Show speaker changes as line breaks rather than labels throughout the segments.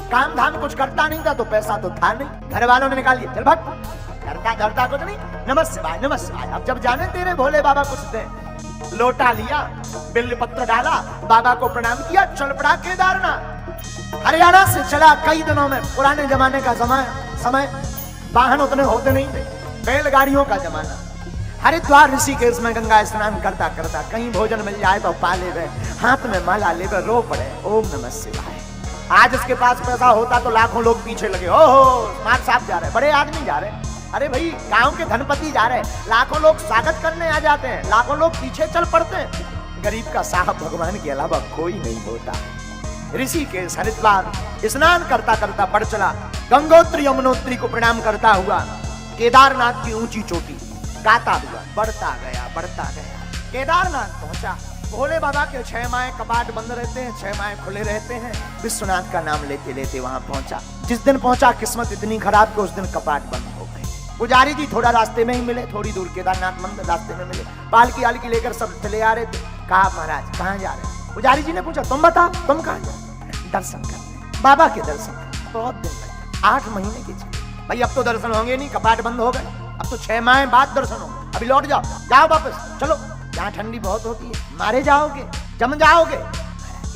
काम धाम कुछ करता नहीं था तो पैसा तो था नहीं, घर वालों ने निकाल दिया, चल भाग, करता धरता कुछ नहीं, नमः शिवाय नमः शिवाय। अब जब जाने तेरे भोले बाबा कुछ दे, लोटा लिया, बिल्व पत्र डाला, बाबा को प्रणाम किया, चल पड़ा केदारनाथ। हरियाणा से चला कई दिनों में, पुराने जमाने का समय वाहन उतने होते नहीं थे, बैलगाड़ियों का जमाना। हरिद्वार ऋषिकेश में गंगा स्नान करता करता कहीं भोजन मिल जाए तो पा ले गए, हाथ में माला ले गए, रो पड़े ओम नमः शिवाय। आज इसके पास पैसा होता तो लाखों लोग पीछे लगे, ओहो स्मार्ट साहब जा रहे, बड़े आदमी जा रहे। अरे भाई गांव के धनपति जा रहे, लाखों लोग स्वागत करने आ जाते हैं, लाखों लोग पीछे चल पड़ते हैं। गरीब का साहब भगवान के अलावा कोई नहीं होता। ऋषिकेश हरिद्वार स्नान करता करता बढ़ चला, गंगोत्री यमुनोत्री को प्रणाम करता हुआ केदारनाथ की ऊंची चोटी गाता हुआ बढ़ता गया। केदारनाथ पहुंचा, भोले बाबा के 6 माह कपाट बंद रहते हैं, 6 माह खुले रहते हैं। विश्वनाथ का नाम लेते लेते वहां पहुंचा। जिस दिन पहुंचा किस्मत इतनी खराब कि उस दिन कपाट बंद हो गए। पुजारी जी थोड़ा रास्ते में ही मिले, थोड़ी दूर केदारनाथ मंदिर रास्ते में मिले, पालकी लेकर सब चले आ रहे थे। कहा महाराज कहाँ जा रहे हैं? पुजारी जी ने पूछा तुम बताओ तुम कहाँ जा रहे? दर्शन करने, बाबा के दर्शन। बहुत दिन लगे, 8 महीने के चले भाई, अब तो दर्शन होंगे नहीं, कपाट बंद हो गए, अब तो 6 माह बाद दर्शन होंगे, अभी लौट जाओ, जाओ वापस चलो, यहाँ ठंडी बहुत होती है, मारे जाओगे, जम जाओगे।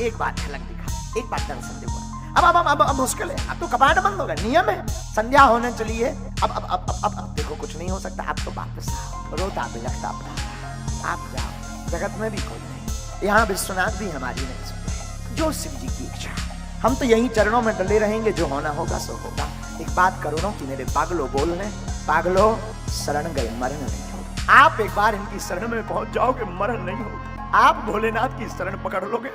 एक बार झलक दिखा, एक बार दर्शन देखो। अब मुश्किल है, अब तो कपाट बंद हो गए, नियम है, संध्या होने चली है, अब देखो कुछ नहीं हो सकता, अब तो वापस आओ। रोता बिलखता अपना आप जाओ, जगत में भी कोई नहीं, यहाँ विश्वनाथ भी हमारी नहीं सुनते, जो शिव जी की इच्छा। हम तो यही चरणों में डले रहेंगे, जो होना होगा सो होगा। एक बात करो कि मेरे पागलों बोल रहे, पागलों शरण गए मरण नहीं होगा। आप एक बार इनकी शरण में पहुंच जाओगे मरण नहीं होगी। आप भोलेनाथ की शरण पकड़ लोगे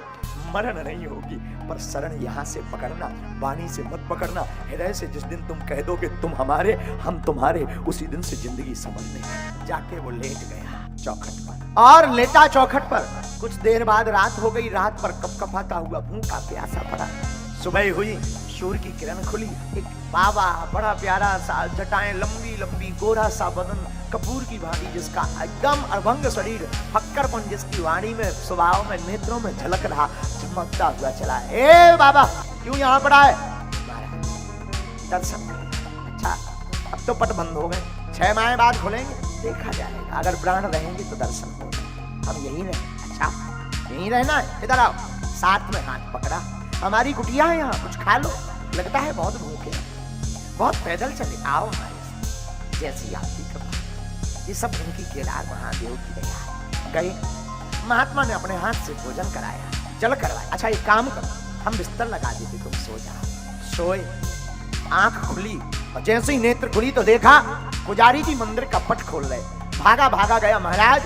मरण नहीं होगी, पर शरण यहाँ से पकड़ना, वाणी से मत पकड़ना, हृदय से। जिस दिन तुम कह दोगे तुम हमारे हम तुम्हारे, उसी दिन से जिंदगी समझने। जाके वो लेट गया चौखट पर, और लेटा चौखट पर। कुछ देर बाद रात हो गई, रात पर कपकपाता हुआ भूखा प्यासा पड़ा। सुबह हुई, सूर्य की किरण खुली, एक बाबा बड़ा प्यारा सा, जटाएं लंबी लंबी, गोरा सा बदन, कपूर की भांति जिसका एकदम अभंग शरीर, फक्करपन जिसकी वाणी में, स्वभाव में, नेत्रों में झलक रहा, चमकता हुआ चला। ए बाबा क्यों यहाँ पड़ा है? दर्शन। अच्छा अब तो पट बंद हो गए, 6 माह बाद खुलेंगे, देखा जाएगा, अगर प्राण रहेंगे तो दर्शन होगा। हम यही रहे। अच्छा यही रहना है, इधर आओ। साथ में हाथ पकड़ा, हमारी कुटिया है यहाँ, कुछ खा लो, लगता है बहुत भूखे, बहुत पैदल चले, आओ हमारे साथ। जैसी आपकी कृपा। ये सब इनकी केदार महादेव की दया। गए, महात्मा ने अपने हाथ से भोजन कराया, जल करवाया। अच्छा एक काम करो, हम बिस्तर लगा देते, तुम सो जाओ। सोए, आंख खुली, और जैसे ही नेत्र खुली तो देखा पुजारी जी मंदिर का पट खोल रहे। भागा गया, महाराज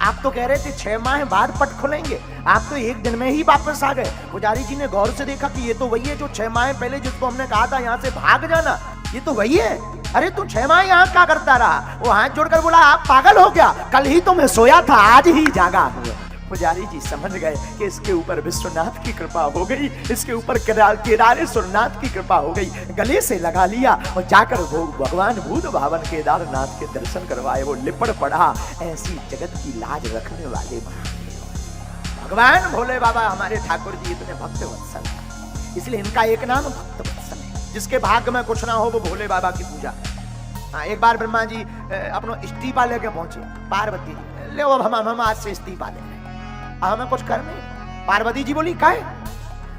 आप तो कह रहे थे 6 माह बाद पट खुलेंगे, आप तो 1 दिन में ही वापस आ गए। पुजारी जी ने गौर से देखा कि ये तो वही है जो 6 माह पहले जिसको हमने कहा था यहाँ से भाग जाना, ये तो वही है। अरे तू 6 माह यहाँ क्या करता रहा? वो हाथ जोड़कर बोला आप पागल हो क्या? कल ही तो मैं सोया था, आज ही जागा हूँ। पुजारी जी समझ गए कि इसके ऊपर विश्वनाथ की कृपा हो गई, इसके ऊपर केदारेश्वरनाथ की कृपा हो गई। गले से लगा लिया और जाकर वो भगवान भूत भावन केदारनाथ के दर्शन करवाए। वो लिपट पड़ा, ऐसी जगत की लाज रखने वाले महादेव भगवान भोले बाबा हमारे ठाकुर जी इतने भक्त वत्सल, इसलिए इनका एक नाम भक्त वत्सल है। जिसके भाग्य में कुछ ना हो वो भोले बाबा की पूजा। हाँ एक बार ब्रह्मा जी अपना इस्तीफा लेके पहुंचे, पार्वती जी ले हम आज से इस्तीफा ले, हमें कुछ कर नहीं। पार्वती जी बोली काहे?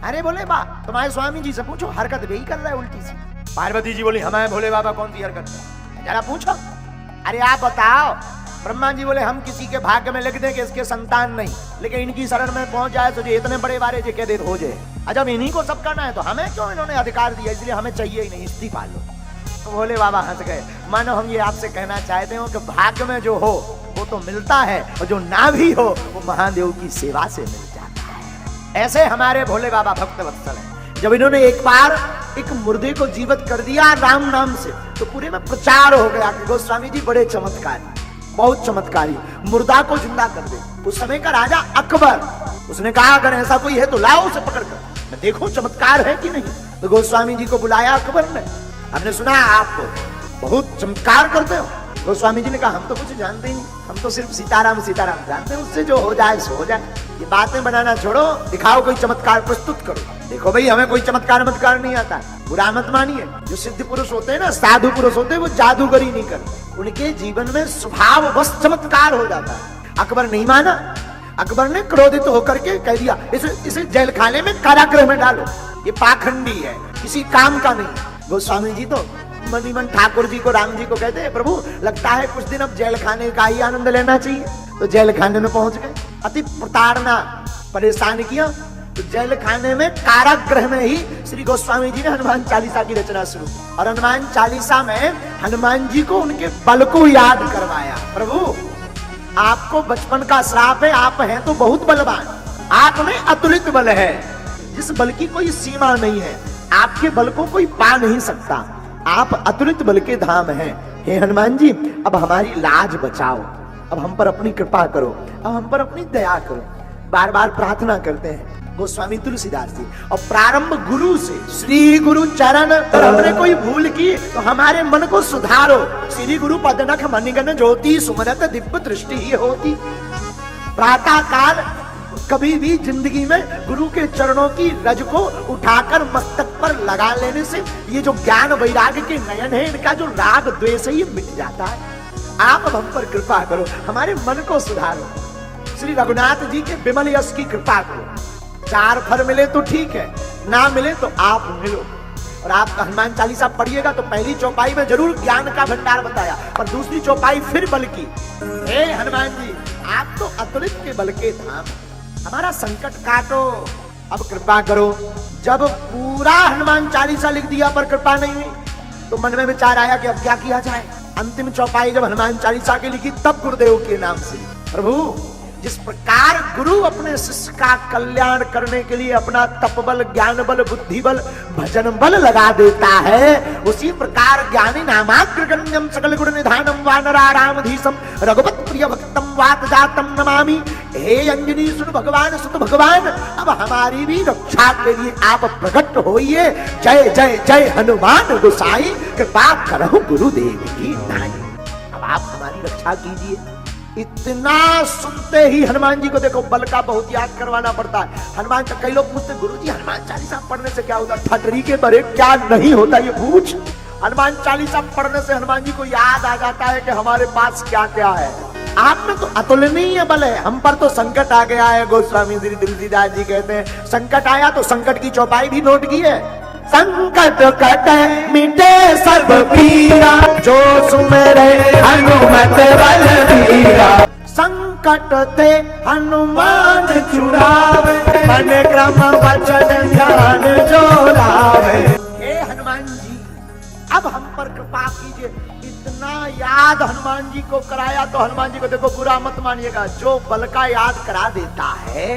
अरे बोले बा तुम्हारे स्वामी जी से पूछो, हरकत वही कर रहा है उल्टी सी। पार्वती जी बोली हमारे भोले बाबा कौन सी हरकत है, जरा पूछो। अरे आप बताओ। ब्रह्मा जी बोले हम किसी के भाग्य में लिख दें कि इसके संतान नहीं, लेकिन इनकी शरण में पहुंच जाए तो इतने बड़े बारे जे कह दे हो जाए। जब इन्हीं को सब करना है तो हमें क्यों इन्होंने अधिकार दिया, इसलिए हमें चाहिए ही नहीं, इस्तीफा लो। तो भोले बाबा हंस गए। मानो हम ये आपसे कहना चाहते हो कि भाग्य में जो हो वो तो मिलता है, और जो ना भी हो वो महादेव की सेवा से मिल जाता है। ऐसे हमारे भोले बाबा भक्त वत्सल हैं। जब इन्होंने एक बार एक मुर्दे को जीवित कर दिया राम नाम से, तो पूरे में प्रचार हो गया कि गोस्वामी जी बड़े चमत्कारी, बहुत चमत्कारी, मुर्दा को जिंदा कर दे। उस समय का राजा अकबर, उसने कहा अगर ऐसा कोई है तो लाओ उसे पकड़ कर, मैं देखो चमत्कार है कि नहीं। तो गोस्वामी जी को बुलाया अकबर ने, हमने सुना आप बहुत चमत्कार करते हो। गोस्वामी जी ने कहा हम तो कुछ जानते ही नहीं, हम तो सिर्फ सीताराम सीताराम जानते हैं, उससे जो हो जाए सो हो जाए। ये बातें बनाना छोड़ो, दिखाओ कोई चमत्कार प्रस्तुत करो। देखो भाई हमें कोई चमत्कार नहीं आता, बुरा मत मानिए। जो सिद्ध पुरुष होते हैं ना, साधु पुरुष होते हैं, वो जादूगरी नहीं करते, उनके जीवन में स्वभाव बस चमत्कार हो जाता है। अकबर नहीं माना, अकबर ने क्रोधित होकर के कह दिया इसे जेल खाने में कारागृह में डालो, ये पाखंडी है, किसी काम का नहीं। गोस्वामी जी तो मणिमन ठाकुर जी को, राम जी को कहते हैं प्रभु लगता है कुछ दिन अब जेल खाने का ही आनंद लेना चाहिए। तो जेल खाने में पहुंच गए, अति प्रताड़ना परेशान किया। तो जेल खाने में कारागृह में ही श्री गोस्वामी जी ने हनुमान चालीसा की रचना शुरू, और हनुमान चालीसा में हनुमान जी को उनके बल को याद करवाया। प्रभु आपको बचपन का श्राप है, आप हैं तो बहुत बलवान, आप में अतुलित बल है, जिस बल की कोई सीमा नहीं है, आपके बल को कोई पा नहीं सकता, आप अतुलित बल के धाम हैं। हे हनुमान जी अब हमारी लाज बचाओ, अब हम पर अपनी कृपा करो, अब हम पर अपनी दया करो। बार बार प्रार्थना करते हैं गोस्वामी तुलसीदास जी। और प्रारंभ गुरु से, श्री गुरु चरण, और हमने कोई भूल की तो हमारे मन को सुधारो। श्री गुरु पदनख मणिगण ज्योति सुमनत दिव्य दृष्टि ही होती। प्रातः काल कभी भी जिंदगी में गुरु के चरणों की रज को उठाकर मस्तक पर लगा लेने से ये जो ज्ञान वैराग्य के नयन है, इनका जो राग द्वेष है, ये मिट जाता है। आप हम पर कृपा करो, हमारे मन को सुधारो। श्री रघुनाथ जी के विमल यश की कृपा करो। 4 फल मिले तो ठीक है, ना मिले तो आप मिलो। और आप हनुमान चालीसा पढ़िएगा तो पहली चौपाई में जरूर ज्ञान का भंडार बताया, पर दूसरी चौपाई फिर बल की। हे हनुमान जी आप तो अतुलित के बल के धाम, हमारा संकट काटो, अब कृपा करो। जब पूरा हनुमान चालीसा लिख दिया पर कृपा नहीं हुई, तो मन में विचार आया कि अब क्या किया जाए। अंतिम चौपाई जब हनुमान चालीसा की लिखी, तब गुरुदेव के नाम से, प्रभु जिस प्रकार गुरु अपने शिष्य का कल्याण करने के लिए अपना तप बल, ज्ञान बल, बुद्धि बल, भजन बल लगा देता है, उसी प्रकार ज्ञानी नामाग्रगण्यम सकल गुण निधानम वानरारामधीशम रघुपत प्रिय भक्तम वात जातम नमामि। हे अंजनी सुन भगवान सुत भगवान, अब हमारी भी रक्षा के लिए आप प्रकट होइए। जय जय जय हनुमान गोसाई, कृपा करहु गुरुदेव की नाई। अब आप हमारी रक्षा कीजिए। इतना सुनते ही हनुमान जी को देखो बल का बहुत याद करवाना पड़ता है। हनुमान तो कई लोग पूछते गुरु जी हनुमान चालीसा पढ़ने से क्या होता, ठटरी के बरे क्या नहीं होता, ये पूछ। हनुमान चालीसा पढ़ने से हनुमान जी को याद आ जाता है कि हमारे पास क्या क्या है। आप में तो अतुलनीय बल है, हम पर तो संकट आ गया है। गोस्वामी श्री तुलसीदास जी कहते हैं संकट आया तो संकट की चौपाई भी नोट की है। संकट कटे मिटे सब पीरा, जो सुमेरे हनुमत बलबीरा। संकट ते हनुमान छुड़ावे, मन क्रम वचन ध्यान जो लावे। हे हनुमान जी अब हम पर कृपा कीजिए। इतना याद हनुमान जी को कराया तो हनुमान जी को देखो बुरा मत मानिएगा, जो बल का याद करा देता है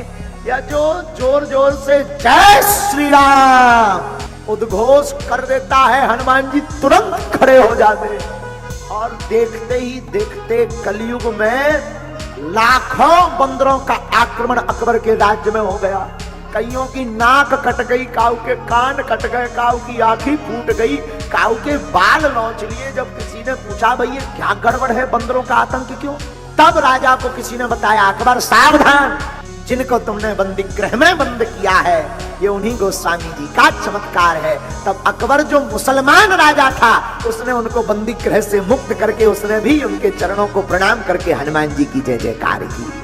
या जो जोर जोर से जय श्री राम उद्घोष कर देता है, हनुमान जी तुरंत खड़े हो जाते हैं। और देखते ही देखते कलयुग में लाखों बंदरों का आक्रमण अकबर के राज्य में हो गया। कईयों की नाक कट गई, काऊ के कान कट गए, काऊ की आंखें फूट गई, काऊ के बाल नोच लिए। जब किसी ने पूछा भैया क्या गड़बड़ है, बंदरों का आतंक क्यों, तब राजा को किसी ने बताया अकबर सावधान, जिनको तुमने बंदी गृह में बंद किया है ये उन्हीं गोस्वामी जी का चमत्कार है। तब अकबर जो मुसलमान राजा था उसने उनको बंदी गृह से मुक्त करके उसने भी उनके चरणों को प्रणाम करके हनुमान जी की जय जयकार की।